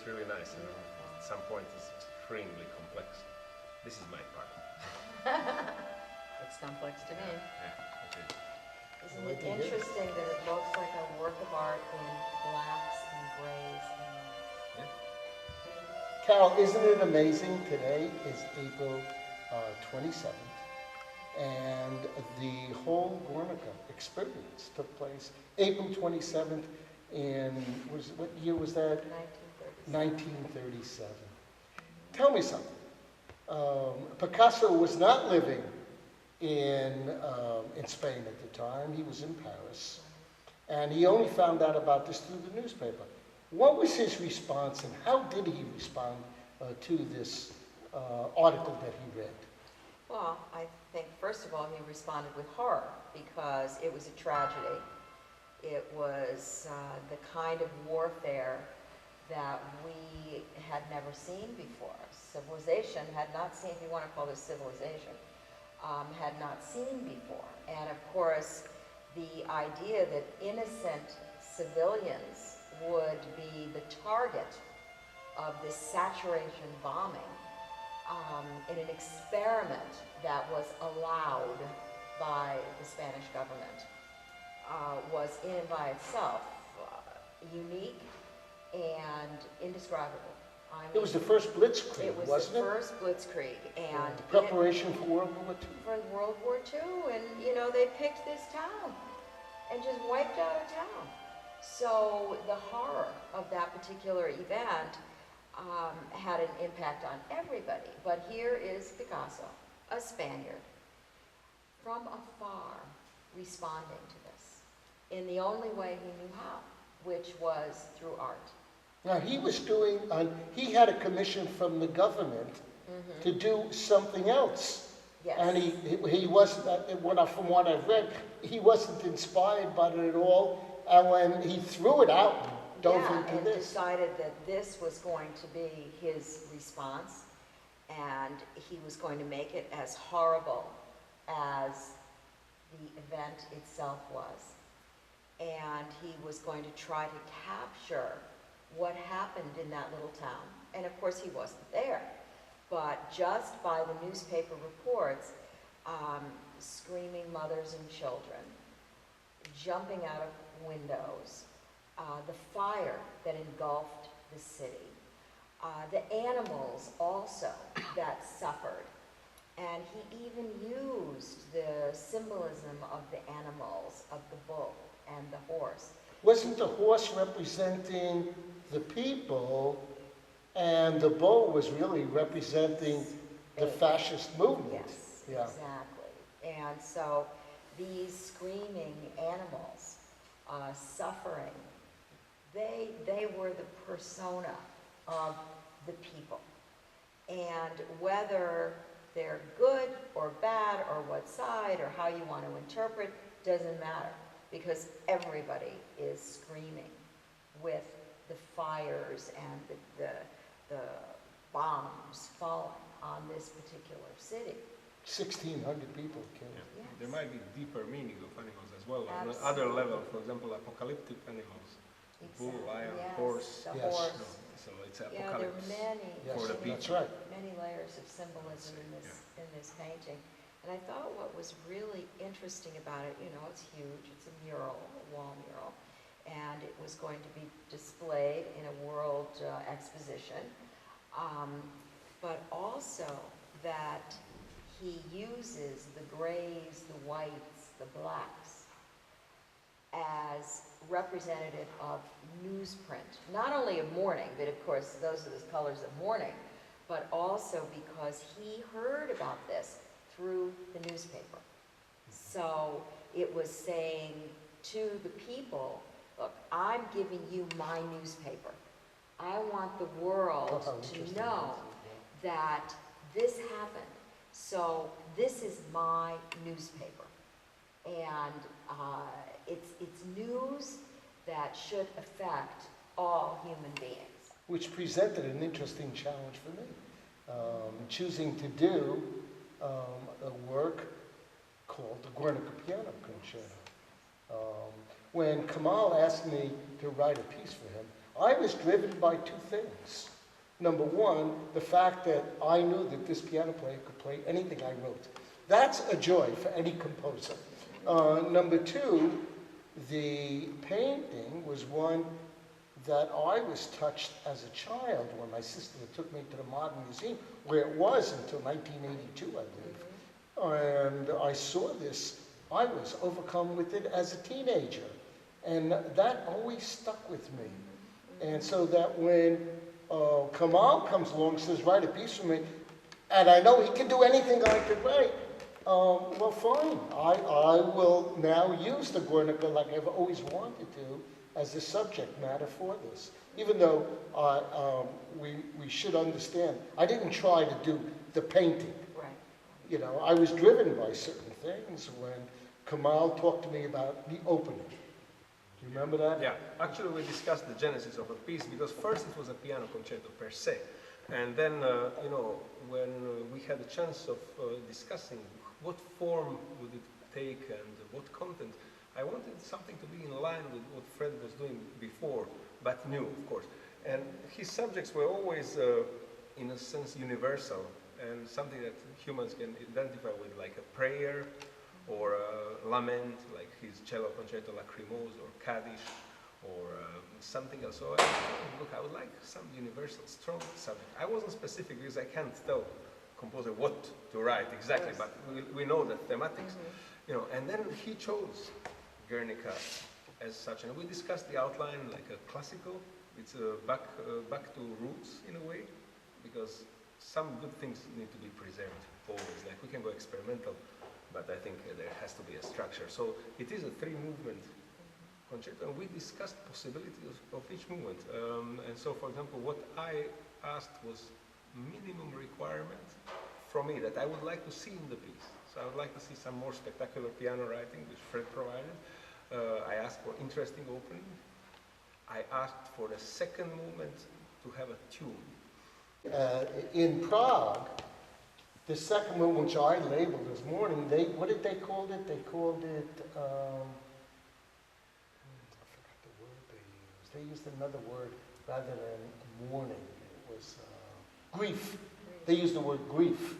really nice, and at some point it's extremely complex. This is my part. It's complex to me. Yeah, it is. Isn't it interesting that it looks like a work of art in blacks and grays and Carol, isn't it amazing? Today is April 27th, and the whole Guernica experience took place April 27th in, what year was that? 1937. 1937. Tell me something. Picasso was not living in Spain at the time. He was in Paris, and he only found out about this through the newspaper. What was his response, and how did he respond to this article that he read? Well, I think first of all he responded with horror because it was a tragedy. It was the kind of warfare that we had never seen before. Civilization had not seen, if you want to call this civilization, had not seen before. And of course, the idea that innocent civilians would be the target of this saturation bombing in an experiment that was allowed by the Spanish government was in and by itself unique and indescribable. I mean, It was the first blitzkrieg, it was wasn't the it? first blitzkrieg, and Preparation for World War II. for World War II, and you know, they picked this town and just wiped out a town. So the horror of that particular event had an impact on everybody. But here is Picasso, a Spaniard, from afar, responding to this in the only way he knew how, which was through art. Now he was doing, he had a commission from the government to do something else. Yes. And he wasn't, from what I've read, he wasn't inspired by it at all. And when he threw it out, dove into and this. decided that this was going to be his response, and he was going to make it as horrible as the event itself was. And he was going to try to capture what happened in that little town. And of course he wasn't there, but just by the newspaper reports, screaming mothers and children, jumping out of windows, the fire that engulfed the city, the animals also that suffered. And he even used the symbolism of the animals, of the bull and the horse. Wasn't the horse representing the people, and the bull was really representing the fascist movement? Yes, Yeah. exactly. And so these screaming animals, suffering, they were the persona of the people. And whether they're good or bad or what side or how you want to interpret doesn't matter, because everybody is screaming with the fires and the bombs falling on this particular city. 1,600 people killed. Yeah. Yes. There might be deeper meaning of animals as well. On Absolutely. other level, for example, apocalyptic animals. Bull, lion, Yes, horse. the Yes. horse. No, so it's Yeah, there are apocalypse. many, Yes, For the many, that's right. many layers of symbolism in this painting. And I thought what was really interesting about it, you know, it's huge, it's a mural, a wall mural, and it was going to be displayed in a world exposition, but also that he uses the grays, the whites, the blacks as representative of newsprint, not only of mourning, but of course those are the colors of mourning, but also because he heard about this through the newspaper. So it was saying to the people, look, I'm giving you my newspaper. I want the world to know that this happened. So this is my newspaper. And it's news that should affect all human beings. Which presented an interesting challenge for me. Choosing to do a work called the Guernica Piano Cocnerto. When Kemal asked me to write a piece for him, I was driven by two things. Number one, the fact that I knew that this piano player could play anything I wrote. That's a joy for any composer. Number two, the painting was one that I was touched as a child when my sister took me to the Modern Museum, where it was until 1982, I believe. And I saw this. I was overcome with it as a teenager. And that always stuck with me. And so that when Kemal comes along and says, write a piece for me, and I know he can do anything I could write, well, fine. I will now use the Guernica like I've always wanted to as the subject matter for this. Even though we should understand, I didn't try to do the painting. Right. You know, I was driven by certain things when Kemal talked to me about the opening. Do you remember that? Yeah, actually we discussed the genesis of a piece because first it was a piano concerto per se. And then, you know, when we had a chance of discussing what form would it take and what content, I wanted something to be in line with what Fred was doing before, but new, of course. And his subjects were always, in a sense, universal and something that humans can identify with, like a prayer or a lament, like his cello concerto Lacrimose or Kaddish or something else. So look, I would like some universal, strong subject. I wasn't specific because I can't tell composer what to write exactly, but we know the thematics, you know. And then he chose Guernica as such, and we discussed the outline like a classical. It's back to roots in a way, because some good things need to be preserved always. Like we can go experimental, but I think there has to be a structure. So it is a three-movement concerto, and we discussed possibilities of each movement. And so, for example, what I asked was minimum requirement from me that I would like to see in the piece. So I would like to see some more spectacular piano writing, which Fred provided. I asked for interesting opening. I asked for the second movement to have a tune. In Prague, the second movement, which I labeled this morning, what did they call it? They called it, I forgot the word they used. They used another word rather than mourning. It was grief. They used the word grief.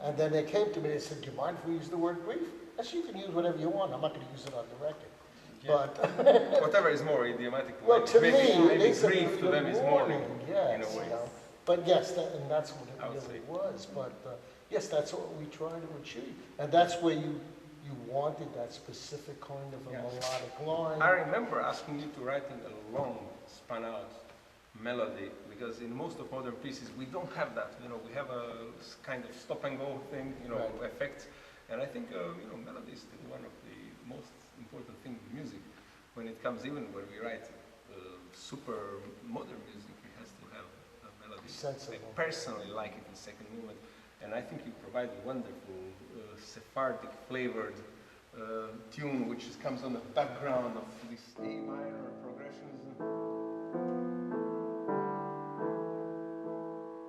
And then they came to me and said, do you mind if we use the word grief? I said, you can use whatever you want. I'm not going to use it on the record. Yeah. But whatever is more idiomatic. well, to maybe me, grief to them is mourning, yes, in a way. You know. But yes, and that's what it really say. was. But yes, that's what we try to achieve. And that's where you wanted that specific kind of a melodic line. I remember asking you to write a long, spun-out melody, because in most of modern pieces we don't have that. You know, we have a kind of stop-and-go thing, you know, Right. effects. And I think, you know, melody is still one of the most important things in music. When it comes, even when we write super modern music, it has to have a melody. Sensible. I personally like it in second movement, and I think you provide a wonderful Sephardic flavored tune, which comes on the background of this A minor progressions with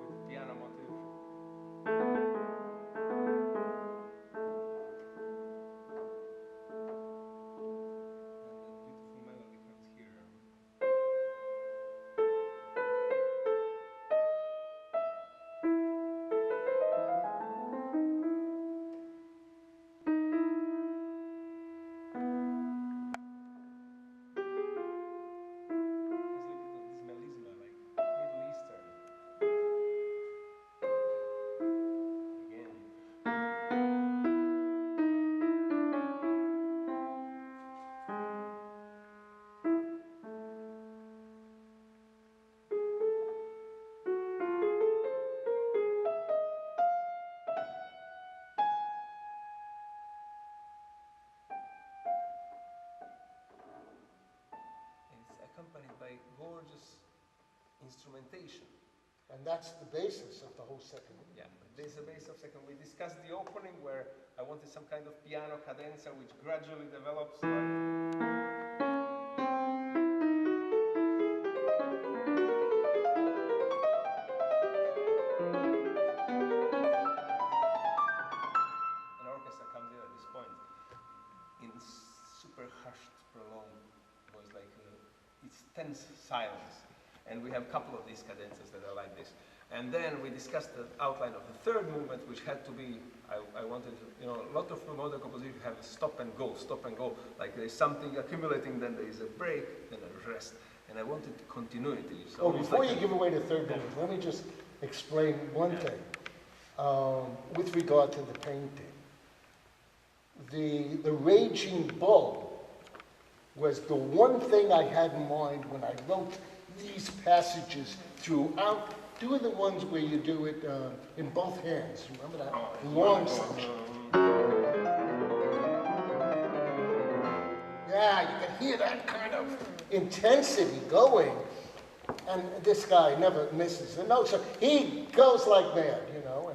the piano motive. And the beautiful melody comes here. This melisma, like Middle Eastern. Again. It's accompanied by gorgeous instrumentation. And that's the basis of the whole second movement. Yeah, there's a base of second. We discussed the opening where I wanted some kind of piano cadenza which gradually develops. An orchestra comes in at this point in super hushed, prolonged voice, like it's tense silence. And we have a couple of these cadences that are like this. And then we discussed the outline of the third movement, which had to be, I wanted, you know, a lot of modern composition have a stop and go, like there's something accumulating, then there is a break, then a rest. And I wanted continuity. So oh, before you give away the third movement, let me just explain one thing with regard to the painting. The Raging Bull was the one thing I had in mind when I wrote these passages throughout. Do the ones where you do it in both hands. Remember that long section? Yeah, you can hear that kind of intensity going. And this guy never misses a note. So he goes like mad, you know.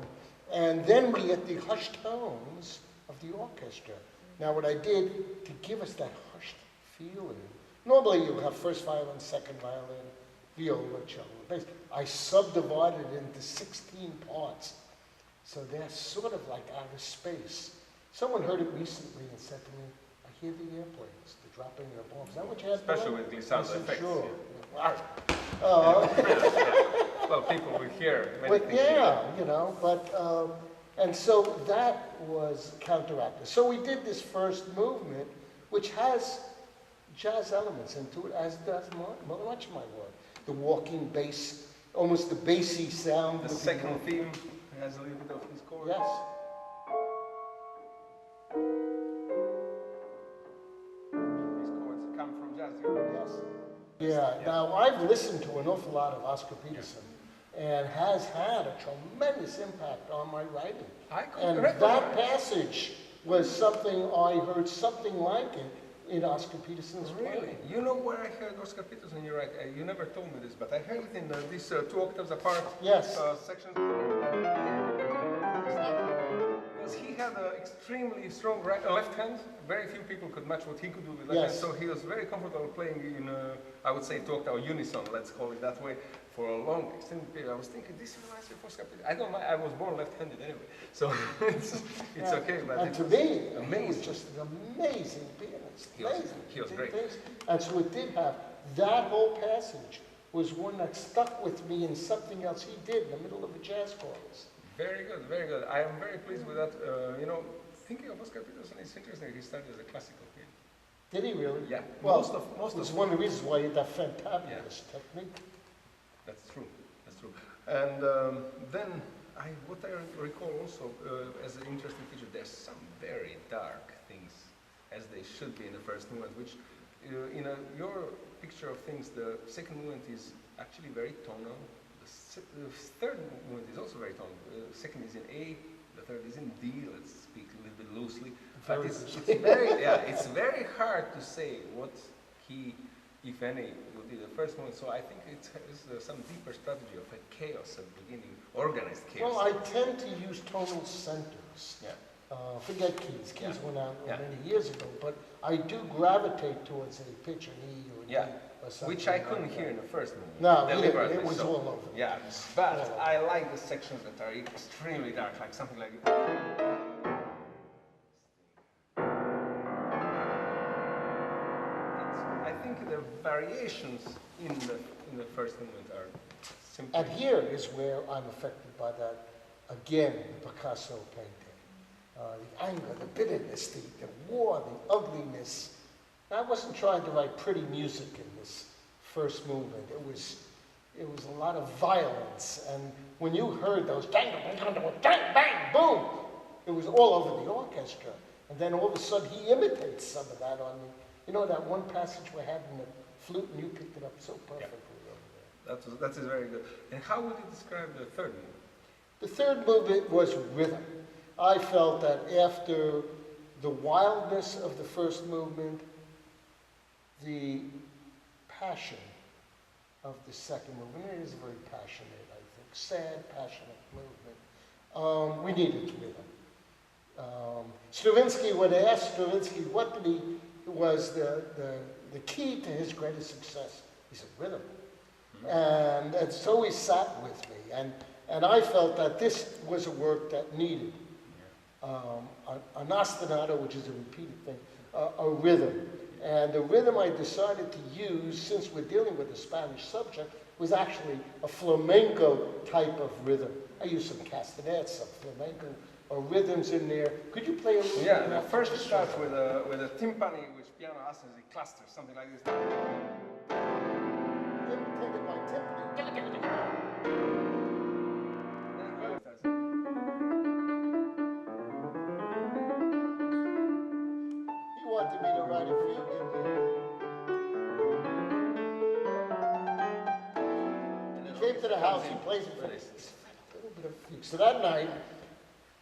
And then we get the hushed tones of the orchestra. Now what I did to give us that hushed feeling, normally you have first violin, second violin, viola, cello, bass. I subdivided it into 16 parts. So they're sort of like out of space. Someone heard it recently and said to me, I hear the airplanes, the dropping of the bombs. Is that what you had? Especially with glissando effects. Sure. Yeah. Well, people will hear many things. Yeah, you know, and so that was counteracted. So we did this first movement, which has jazz elements into it, as does much of my work. The walking bass, almost the bassy sound. The second theme has a little bit of these chords. Yes. These chords come from jazz. Yes. Yeah. Now I've listened to an awful lot of Oscar Peterson, and has had a tremendous impact on my writing. And that passage was something I heard something like it in Oscar Peterson's playing. You know where I heard Oscar Peterson? You're right. You never told me this, but I heard it in these 2 octaves apart sections. Because he had an extremely strong left hand. Very few people could match what he could do with left hand. So he was very comfortable playing in, I would say, 2 octave unison, let's call it that way, for a long extended period. I was thinking, this reminds me of Oscar Peterson. I don't mind. I was born left-handed anyway, so it's okay. But and to me, he was just an amazing pianist. He was great. And so it did have, that whole passage was one that stuck with me in something else he did in the middle of a jazz chorus. Very good, very good. I am very pleased with that. You know, thinking of Oscar Peterson, it's interesting. He started as a classical pianist. Did he really? Yeah. Well, most it's of one of the reasons why he had that fantabulous technique. That's true. That's true. And then what I recall also as an interesting feature, there's some very dark things, as they should be in the first movement, which in your picture of things, the second movement is actually very tonal. The third movement is also very tonal. The second is in A, the third is in D. Let's speak a little bit loosely. But it's very hard to say what he, if any, will be the first movement. So I think it's some deeper strategy of a chaos at the beginning, organized chaos. Well, I tend to use tonal centers. Yeah. Forget keys. Keys went out many years ago, but I do gravitate towards a pitch, an E or an E or something. Which I couldn't hear in the first movement. No, it was all over. Yeah, but I like the sections that are extremely dark, like something like I think the variations in the first movement are simple. And here is where I'm affected by that, again, the Picasso painting. The anger, the bitterness, the war, the ugliness. I wasn't trying to write pretty music in this first movement. It was a lot of violence, and when you heard those bang, bang, bang, boom, it was all over the orchestra. And then all of a sudden he imitates some of that on me. You know that one passage we had in the flute, and you picked it up so perfectly over there. That is very good. And how would you describe the third movement? The third movement was rhythm. I felt that after the wildness of the first movement, the passion of the second movement, it is a very passionate, I think, sad, passionate movement. We needed rhythm. Stravinsky, when I asked Stravinsky what did he, was the key to his greatest success, he said rhythm. Mm-hmm. And so he sat with me, and I felt that this was a work that needed an ostinato, which is a repeated thing, a rhythm. And the rhythm I decided to use, since we're dealing with a Spanish subject, was actually a flamenco type of rhythm. I used some castanets, some flamenco or rhythms in there. Could you play a little bit? Yeah, first it starts with a timpani, which piano has as a cluster, something like this. Imitated by timpani. He wanted me to write a fugue in there. He came to the house, he plays it for me. A little bit of fugue. So that night,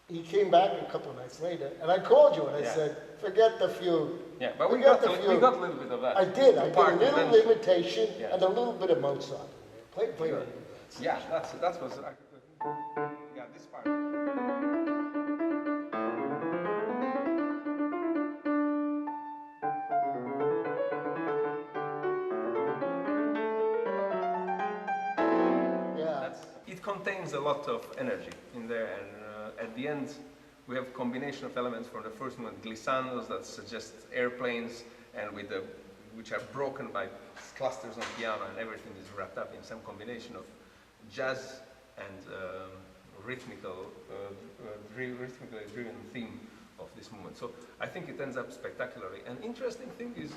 he came back a couple of nights later, and I called you and I said, forget the fugue. Yeah, but we got a little bit of that. I did a little imitation and a little bit of Mozart in there. Play a little bit of that. Yeah, that was, yeah, this part. It contains a lot of energy in there, and at the end we have a combination of elements from the first one, glissandos that suggest airplanes, and which are broken by clusters on piano, and everything is wrapped up in some combination of jazz and rhythmically driven theme of this movement. So I think it ends up spectacularly. An interesting thing is,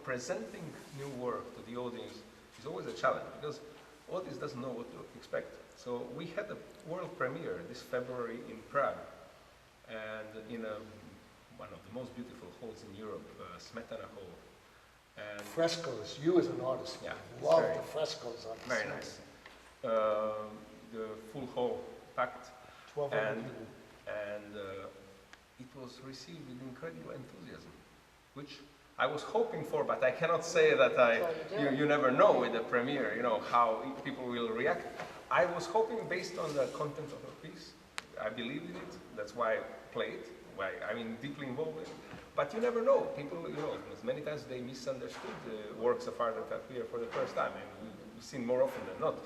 presenting new work to the audience is always a challenge, because audience doesn't know what to expect. So we had a world premiere this February in Prague, and in one of the most beautiful halls in Europe, Smetana Hall. And frescoes. You as an artist, love the frescoes on the very nice. The full hall packed, 1,200 and people. It was received with incredible enthusiasm, which I was hoping for, but I cannot say that you never know with the premiere, how people will react. I was hoping, based on the content of the piece, I believed in it, that's why I played, deeply involved in it. But you never know. People, many times they misunderstood the works of art that appear for the first time, and we've seen more often than not.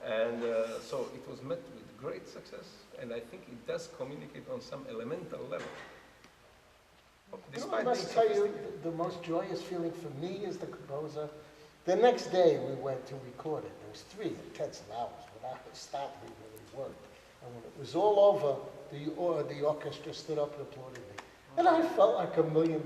And so it was met with great success, and I think it does communicate on some elemental level. I must tell you, the most joyous feeling for me as the composer, the next day we went to record it. There was 3 intensive hours without a stop. We really worked. And when it was all over, the orchestra stood up and applauded me. And I felt like $1 million,